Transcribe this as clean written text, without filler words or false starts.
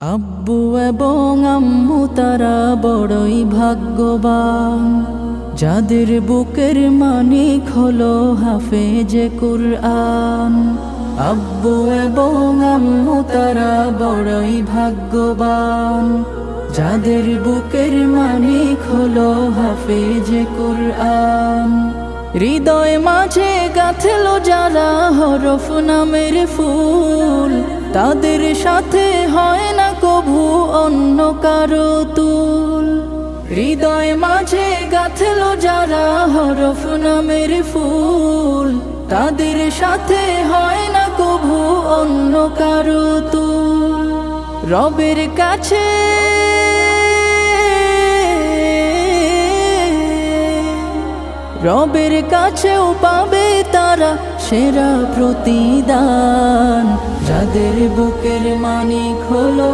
আব্বু এবং আম্মু তারা বড়ই ভাগ্যবান, যাদের বুকের মানিক হলো হাফেজে কুরআন। আব্বু এবং আম্মু তারা বড়ই ভাগ্যবান, যাদের বুকের মানিক হলো হাফেজে কুরআন। হৃদয় মাঝে গাঁথলো যারা হরফ নামের ফুল, তাদের সাথে হয় না কভু অন্য কারো তুল। হৃদয় মাঝে গাঁথলো যারা হরফ নামের ফুল, তাদের সাথে হয় না কভু অন্য কারো তুল। রবের কাছে রবের কাছেও পাবে তারা সেরা প্রতিদান, যাদের বুকের মানিক হলো